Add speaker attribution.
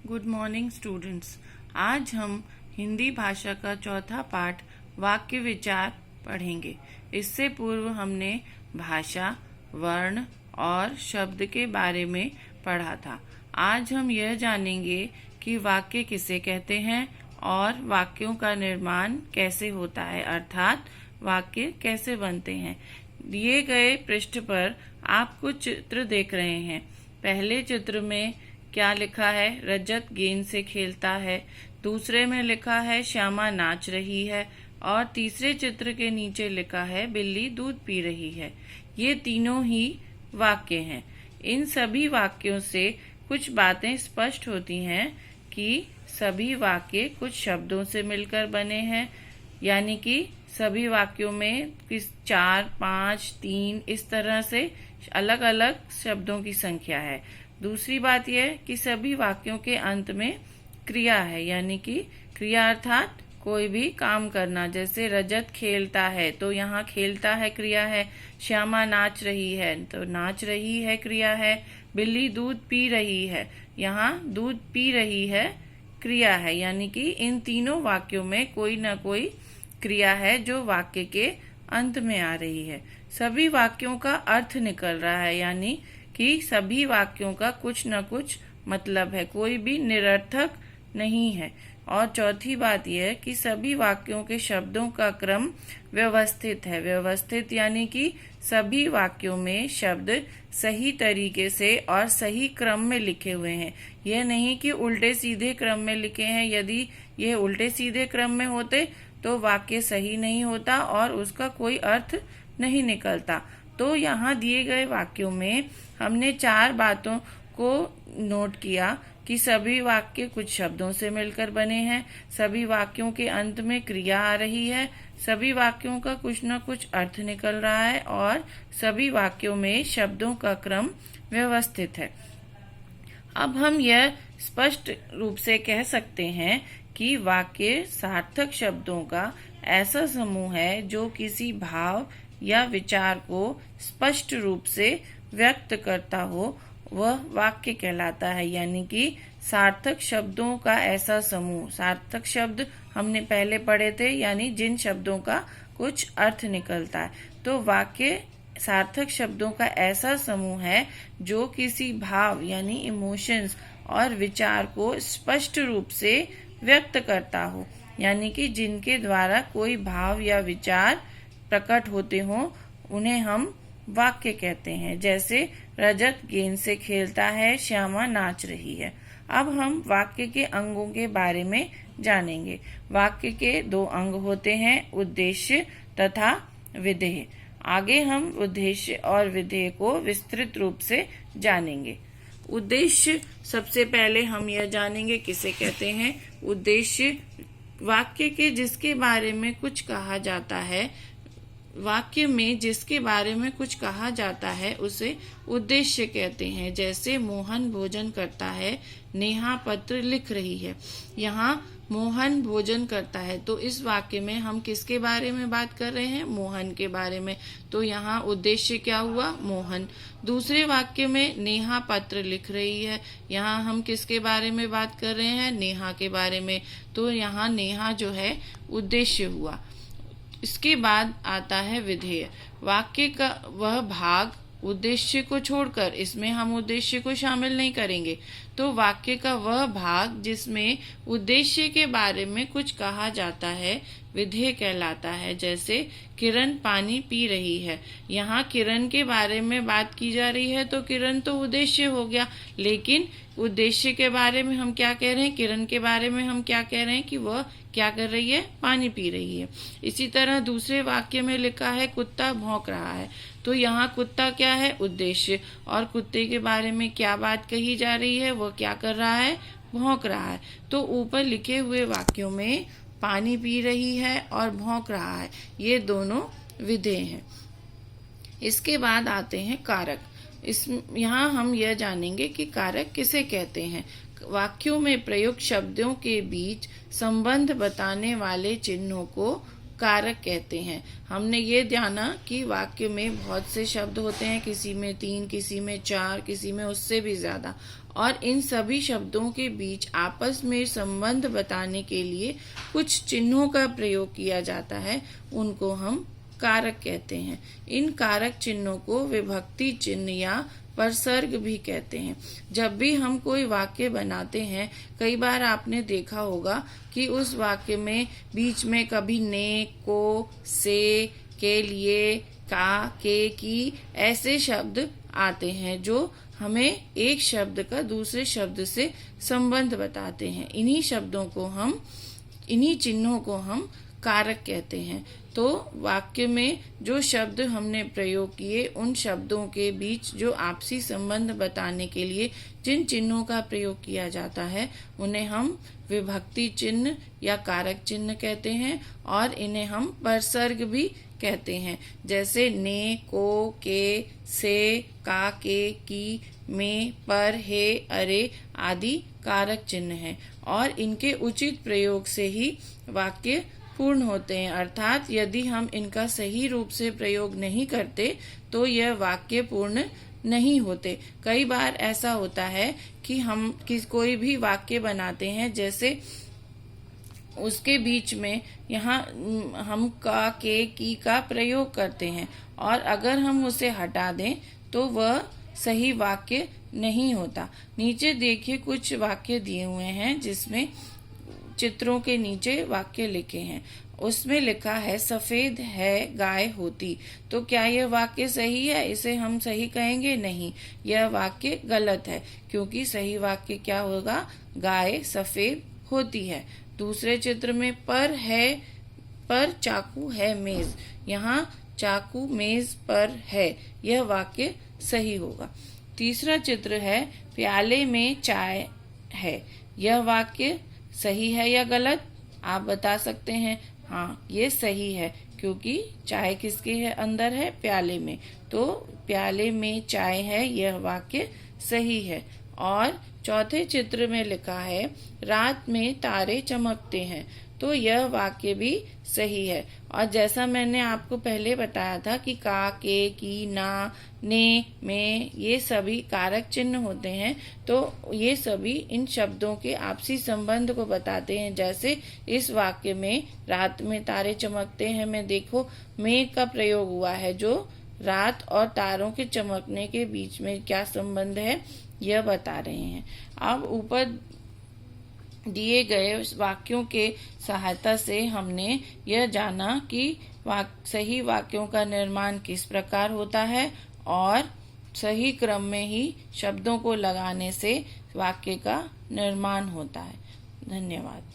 Speaker 1: Good morning students. आज हम हिंदी भाषा का चौथा पाठ वाक्य विचार पढ़ेंगे। इससे पूर्व हमने भाषा, वर्ण और शब्द के बारे में पढ़ा था। आज हम यह जानेंगे कि वाक्य किसे कहते हैं और वाक्यों का निर्माण कैसे होता है, अर्थात वाक्य कैसे बनते हैं। दिए गए पृष्ठ पर आप कुछ चित्र देख रहे हैं। पहले चित्र में क्या लिखा है? रजत गेंद से खेलता है। दूसरे में लिखा है श्यामा नाच रही है और तीसरे चित्र के नीचे लिखा है बिल्ली दूध पी रही है। ये तीनों ही वाक्य हैं। इन सभी वाक्यों से कुछ बातें स्पष्ट होती हैं कि सभी वाक्य कुछ शब्दों से मिलकर बने हैं, यानी कि सभी वाक्यों में 4, 5, 3 इस तरह से अलग अलग शब्दों की संख्या है। दूसरी बात यह कि सभी वाक्यों के अंत में क्रिया है, यानी कि क्रिया अर्थात कोई भी काम करना। जैसे रजत खेलता है तो यहाँ खेलता है क्रिया है। श्यामा नाच रही है तो नाच रही है क्रिया है। बिल्ली दूध पी रही है, यहाँ दूध पी रही है क्रिया है। यानी कि इन तीनों वाक्यों में कोई न कोई क्रिया है जो वाक्य के अंत में आ रही है। सभी वाक्यों का अर्थ निकल रहा है, यानी कि सभी वाक्यों का कुछ न कुछ मतलब है, कोई भी निरर्थक नहीं है। और चौथी बात यह है कि सभी वाक्यों के शब्दों का क्रम व्यवस्थित है। व्यवस्थित यानी कि सभी वाक्यों में शब्द सही तरीके से और सही क्रम में लिखे हुए हैं। यह नहीं कि उल्टे सीधे क्रम में लिखे हैं। यदि यह उल्टे सीधे क्रम में होते तो वाक्य सही नहीं होता और उसका कोई अर्थ नहीं निकलता। तो यहाँ दिए गए वाक्यों में हमने 4 बातों को नोट किया कि सभी वाक्य कुछ शब्दों से मिलकर बने हैं, सभी वाक्यों के अंत में क्रिया आ रही है, सभी वाक्यों का कुछ न कुछ अर्थ निकल रहा है और सभी वाक्यों में शब्दों का क्रम व्यवस्थित है। अब हम यह स्पष्ट रूप से कह सकते हैं कि वाक्य सार्थक शब्दों का ऐसा समूह है जो किसी भाव या विचार को स्पष्ट रूप से व्यक्त करता हो, वह वाक्य कहलाता है। यानी कि सार्थक शब्दों का ऐसा समूह। सार्थक शब्द हमने पहले पढ़े थे, यानी जिन शब्दों का कुछ अर्थ निकलता है। तो वाक्य सार्थक शब्दों का ऐसा समूह है जो किसी भाव यानी इमोशंस और विचार को स्पष्ट रूप से व्यक्त करता हो, यानी कि जिनके द्वारा कोई भाव या विचार प्रकट होते हों, उन्हें हम वाक्य कहते हैं। जैसे रजत गेंद से खेलता है, श्यामा नाच रही है। अब हम वाक्य के अंगों के बारे में जानेंगे। वाक्य के 2 अंग होते हैं, उद्देश्य तथा विधेय। आगे हम उद्देश्य और विधेय को विस्तृत रूप से जानेंगे। उद्देश्य सबसे पहले हम यह जानेंगे किसे कहते हैं। उद्देश्य वाक्य के जिसके बारे में कुछ कहा जाता है, वाक्य में जिसके बारे में कुछ कहा जाता है उसे उद्देश्य कहते हैं। जैसे मोहन भोजन करता है, नेहा पत्र लिख रही है। यहाँ मोहन भोजन करता है तो इस वाक्य में हम किसके बारे में बात कर रहे हैं? मोहन के बारे में। तो यहाँ उद्देश्य क्या हुआ? मोहन। दूसरे वाक्य में नेहा पत्र लिख रही है, यहाँ हम किसके बारे में बात कर रहे हैं? नेहा के बारे में। तो यहाँ नेहा जो है उद्देश्य हुआ। इसके बाद आता है विधेय। वाक्य का वह भाग उद्देश्य को छोड़कर, इसमें हम उद्देश्य को शामिल नहीं करेंगे, तो वाक्य का वह भाग जिसमें उद्देश्य के बारे में कुछ कहा जाता है विधेय कहलाता है। जैसे किरण पानी पी रही है, यहाँ किरण के बारे में बात की जा रही है तो किरण तो उद्देश्य हो गया, लेकिन उद्देश्य के बारे में हम क्या कह रहे हैं? किरण के बारे में हम क्या कह रहे हैं कि वह क्या कर रही है? पानी पी रही है। इसी तरह दूसरे वाक्य में लिखा है कुत्ता भौंक रहा है, तो यहाँ कुत्ता क्या है? उद्देश्य। और कुत्ते के बारे में क्या बात कही जा रही है? वह क्या कर रहा है? भौंक रहा है। तो ऊपर लिखे हुए वाक्यों में पानी पी रही है और भौंक रहा है, ये दोनों विधेय हैं। इसके बाद आते हैं कारक। यहाँ हम यह जानेंगे कि कारक किसे कहते हैं। वाक्यों में प्रयुक्त शब्दों के बीच संबंध बताने वाले चिन्हों को कारक कहते हैं। हमने ये जाना कि वाक्य में बहुत से शब्द होते हैं, किसी में 3, किसी में 4, किसी में उससे भी ज्यादा, और इन सभी शब्दों के बीच आपस में संबंध बताने के लिए कुछ चिन्हों का प्रयोग किया जाता है, उनको हम कारक कहते हैं। इन कारक चिन्हों को विभक्ति चिन्ह या परसर्ग भी कहते हैं। जब भी हम कोई वाक्य बनाते हैं, कई बार आपने देखा होगा कि उस वाक्य में बीच में कभी ने, को, से, के लिए, का, के, की ऐसे शब्द आते हैं जो हमें एक शब्द का दूसरे शब्द से संबंध बताते हैं। इन्हीं चिन्हों को हम कारक कहते हैं। तो वाक्य में जो शब्द हमने प्रयोग किए, उन शब्दों के बीच जो आपसी संबंध बताने के लिए जिन चिन्हों का प्रयोग किया जाता है, उन्हें हम विभक्ति चिन्ह या कारक चिन्ह कहते हैं और इन्हें हम परसर्ग भी कहते हैं। जैसे ने, को, के, से, का, के, की, में, पर, हे, अरे आदि कारक चिन्ह हैं और इनके उचित प्रयोग से ही वाक्य पूर्ण होते हैं। अर्थात यदि हम इनका सही रूप से प्रयोग नहीं करते तो यह वाक्य पूर्ण नहीं होते। कई बार ऐसा होता है कि हम कोई भी वाक्य बनाते हैं, जैसे उसके बीच में यहाँ हम का, के, की का प्रयोग करते हैं और अगर हम उसे हटा दें तो वह सही वाक्य नहीं होता। नीचे देखिए कुछ वाक्य दिए हुए हैं जिसमें चित्रों के नीचे वाक्य लिखे हैं। उसमें लिखा है सफेद है गाय होती। तो क्या यह वाक्य सही है? इसे हम सही कहेंगे? नहीं, यह वाक्य गलत है, क्योंकि सही वाक्य क्या होगा? गाय सफेद होती है। दूसरे चित्र में पर चाकू है मेज। यहाँ चाकू मेज पर है, यह वाक्य सही होगा। तीसरा चित्र है प्याले में चाय है। यह वाक्य सही है या गलत? आप बता सकते हैं। हाँ, ये सही है, क्योंकि चाय किसके है अंदर है? प्याले में। तो प्याले में चाय है, यह वाक्य सही है। और चौथे चित्र में लिखा है रात में तारे चमकते हैं। तो यह वाक्य भी सही है। और जैसा मैंने आपको पहले बताया था कि का, के, की, ना, ने, में ये सभी कारक चिन्ह होते हैं, तो ये सभी इन शब्दों के आपसी संबंध को बताते हैं। जैसे इस वाक्य में रात में तारे चमकते हैं में देखो में का प्रयोग हुआ है, जो रात और तारों के चमकने के बीच में क्या संबंध है यह बता रहे हैं। अब ऊपर दिए गए वाक्यों के सहायता से हमने यह जाना कि सही वाक्यों का निर्माण किस प्रकार होता है और सही क्रम में ही शब्दों को लगाने से वाक्य का निर्माण होता है। धन्यवाद।